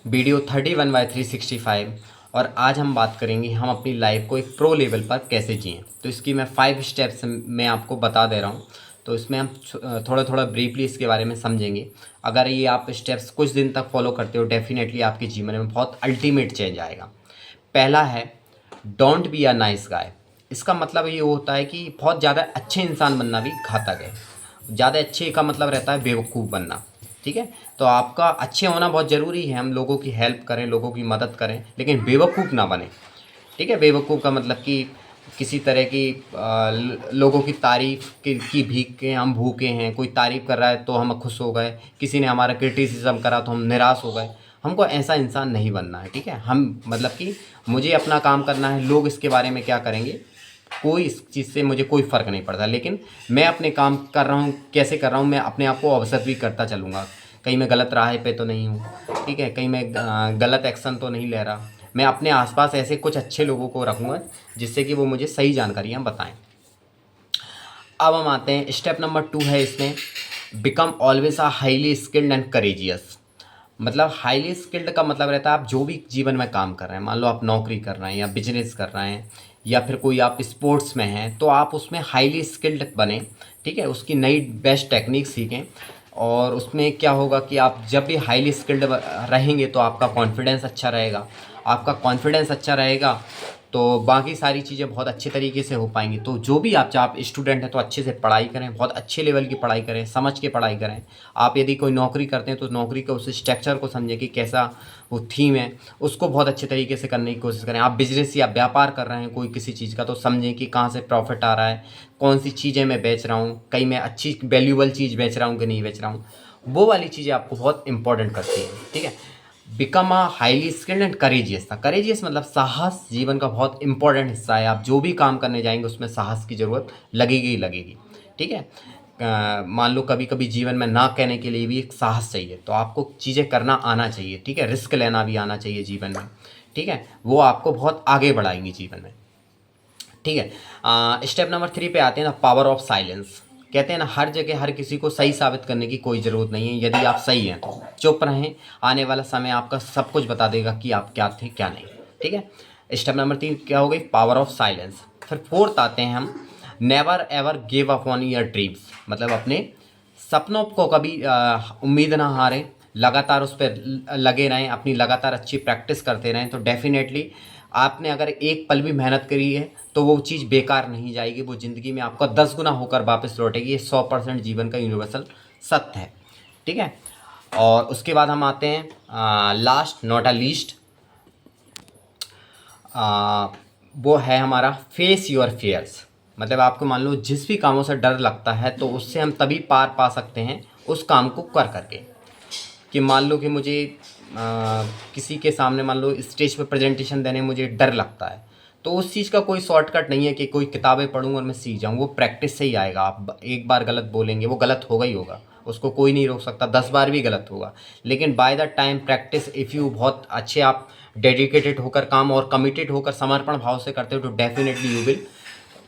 Video 31/365। और आज हम बात करेंगे हम अपनी लाइफ को एक प्रो लेवल पर कैसे जिएं। तो इसकी मैं 5 स्टेप्स मैं आपको बता दे रहा हूँ। तो इसमें हम थोड़ा थोड़ा ब्रीफली इसके बारे में समझेंगे। अगर ये आप स्टेप्स कुछ दिन तक फॉलो करते हो, डेफिनेटली आपके जीवन में बहुत अल्टीमेट चेंज आएगा। पहला है, don't be a nice guy. इसका मतलब ये होता है कि बहुत ज़्यादा अच्छे इंसान बनना भी घातक है। ज़्यादा अच्छे का मतलब रहता है बेवकूफ़ बनना। ठीक है, तो आपका अच्छे होना बहुत ज़रूरी है, हम लोगों की हेल्प करें, लोगों की मदद करें, लेकिन बेवकूफ़ ना बने। ठीक है, बेवकूफ़ का मतलब कि किसी तरह की लोगों की तारीफ़ की भीख के हम भूखे हैं। कोई तारीफ़ कर रहा है तो हम खुश हो गए, किसी ने हमारा क्रिटिसिज्म करा तो हम निराश हो गए। हमको ऐसा इंसान नहीं बनना है। ठीक है, हम मतलब कि मुझे अपना काम करना है, लोग इसके बारे में क्या करेंगे कोई इस चीज़ से मुझे कोई फ़र्क नहीं पड़ता, लेकिन मैं अपने काम कर रहा हूँ, कैसे कर रहा हूँ, मैं अपने आप को ऑब्जर्व भी करता चलूँगा। कहीं मैं गलत राह पे तो नहीं हूँ, ठीक है, कहीं मैं गलत एक्शन तो नहीं ले रहा। मैं अपने आसपास ऐसे कुछ अच्छे लोगों को रखूँगा जिससे कि वो मुझे सही जानकारियाँ बताएं। अब हम आते हैं स्टेप नंबर 2 है इसमें, become always a highly skilled and courageous. मतलब हाईली स्किल्ड का मतलब रहता है आप जो भी जीवन में काम कर रहे हैं, मान लो आप नौकरी कर रहे हैं या बिजनेस कर रहे हैं या फिर कोई आप स्पोर्ट्स में हैं, तो आप उसमें हाईली स्किल्ड बने। ठीक है, उसकी नई बेस्ट टेक्निक सीखें। और उसमें क्या होगा कि आप जब भी हाईली स्किल्ड रहेंगे तो आपका कॉन्फिडेंस अच्छा रहेगा। आपका कॉन्फिडेंस अच्छा रहेगा तो बाकी सारी चीज़ें बहुत अच्छे तरीके से हो पाएंगी। तो जो भी आप स्टूडेंट हैं तो अच्छे से पढ़ाई करें, बहुत अच्छे लेवल की पढ़ाई करें, समझ के पढ़ाई करें। आप यदि कोई नौकरी करते हैं तो नौकरी का उस स्ट्रक्चर को समझें कि कैसा वो थीम है, उसको बहुत अच्छे तरीके से करने की कोशिश करें। आप बिजनेस या व्यापार कर रहे हैं कोई किसी चीज़ का, तो समझें कि कहाँ से प्रॉफिट आ रहा है, कौन सी चीज़ें मैं बेच रहा हूँ, कहीं मैं अच्छी वैल्यूबल चीज़ बेच रहा हूँ कि नहीं बेच रहा हूँ। वो वाली चीज़ें आपको बहुत इंपॉर्टेंट करती हैं। ठीक है, become a highly skilled and courageous था। करेजियस मतलब साहस जीवन का बहुत इंपॉर्टेंट हिस्सा है। आप जो भी काम करने जाएंगे उसमें साहस की ज़रूरत लगेगी ही लगेगी। ठीक है, मान लो कभी कभी जीवन में ना कहने के लिए भी एक साहस चाहिए, तो आपको चीज़ें करना आना चाहिए। ठीक है, रिस्क लेना भी आना चाहिए जीवन में। ठीक है, वो आपको बहुत आगे बढ़ाएंगी जीवन में। ठीक है, स्टेप नंबर 3 पे आते हैं ना, पावर ऑफ साइलेंस। कहते हैं ना, हर जगह हर किसी को सही साबित करने की कोई ज़रूरत नहीं है। यदि आप सही हैं तो चुप रहें, आने वाला समय आपका सब कुछ बता देगा कि आप क्या थे क्या नहीं। ठीक है, स्टेप नंबर 3 क्या हो गई, पावर ऑफ साइलेंस। फिर फोर्थ आते हैं हम, never ever give up on your dreams. मतलब अपने सपनों को कभी उम्मीद ना हारें, लगातार उस पर लगे रहें, अपनी लगातार अच्छी प्रैक्टिस करते रहें। तो डेफिनेटली आपने अगर एक पल भी मेहनत करी है तो वो चीज़ बेकार नहीं जाएगी, वो ज़िंदगी में आपका 10 गुना होकर वापस लौटेगी। ये 100% जीवन का यूनिवर्सल सत्य है। ठीक है, और उसके बाद हम आते हैं लास्ट नॉट अ लीस्ट, वो है हमारा फेस योर फियर्स। मतलब आपको मान लो जिस भी कामों से डर लगता है तो उससे हम तभी पार पा सकते हैं उस काम को कर करके। कि मान लो कि मुझे किसी के सामने मान लो स्टेज पे प्रेजेंटेशन देने में मुझे डर लगता है, तो उस चीज़ का कोई शॉर्टकट नहीं है कि कोई किताबें पढूँ और मैं सीख जाऊँ। वो प्रैक्टिस से ही आएगा। आप एक बार गलत बोलेंगे, वो गलत होगा ही होगा, उसको कोई नहीं रोक सकता। 10 बार भी गलत होगा, लेकिन by the time practice, if you बहुत अच्छे आप डेडिकेटेड होकर काम और कमिटेड होकर समर्पण भाव से करते हो तो डेफिनेटली यू विल,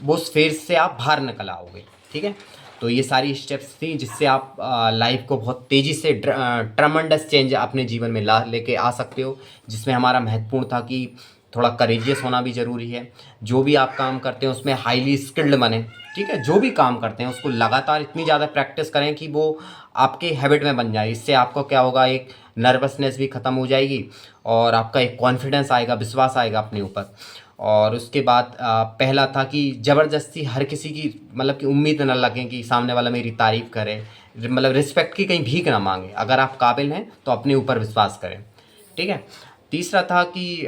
वो उस फेज से आप बाहर निकल आओगे। ठीक है, तो ये सारी स्टेप्स थी जिससे आप लाइफ को बहुत तेज़ी से ट्रमेंडस चेंज अपने जीवन में ला लेके आ सकते हो। जिसमें हमारा महत्वपूर्ण था कि थोड़ा करेजियस होना भी ज़रूरी है। जो भी आप काम करते हैं उसमें हाईली स्किल्ड बने। ठीक है, जो भी काम करते हैं उसको लगातार इतनी ज़्यादा प्रैक्टिस करें कि वो आपके हैबिट में बन जाए। इससे आपको क्या होगा, एक नर्वसनेस भी ख़त्म हो जाएगी और आपका एक कॉन्फिडेंस आएगा, विश्वास आएगा अपने ऊपर। और उसके बाद पहला था कि ज़बरदस्ती हर किसी की मतलब कि उम्मीद न लगें कि सामने वाला मेरी तारीफ़ करे, मतलब रिस्पेक्ट की कहीं भीख ना मांगे। अगर आप काबिल हैं तो अपने ऊपर विश्वास करें। ठीक है, तीसरा था कि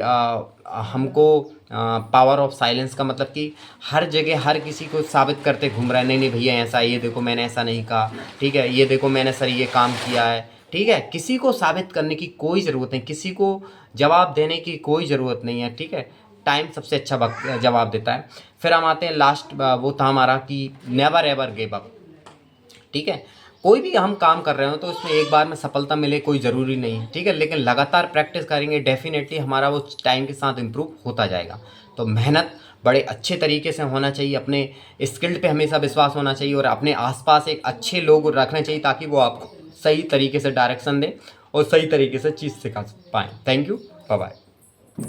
हमको पावर ऑफ साइलेंस का मतलब कि हर जगह हर किसी को साबित करते घूम रहा है, नहीं नहीं भैया ऐसा है, ये देखो मैंने ऐसा नहीं कहा। ठीक है, ये देखो मैंने सर ये काम किया है। ठीक है, किसी को साबित करने की कोई ज़रूरत नहीं, किसी को जवाब देने की कोई ज़रूरत नहीं है। ठीक है, टाइम सबसे अच्छा वक्त जवाब देता है। फिर हम आते हैं लास्ट, वो था हमारा कि नेवर एवर गिव अप। ठीक है, कोई भी हम काम कर रहे हो तो उसमें एक बार में सफलता मिले कोई ज़रूरी नहीं है। ठीक है, लेकिन लगातार प्रैक्टिस करेंगे डेफिनेटली हमारा वो टाइम के साथ इम्प्रूव होता जाएगा। तो मेहनत बड़े अच्छे तरीके से होना चाहिए, अपने स्किल्ड पे हमेशा विश्वास होना चाहिए और अपने आसपास एक अच्छे लोग रखने चाहिए ताकि वो आपको सही तरीके से डायरेक्शन दें और सही तरीके से चीज़ सिखा पाएँ। Thank you, bye bye.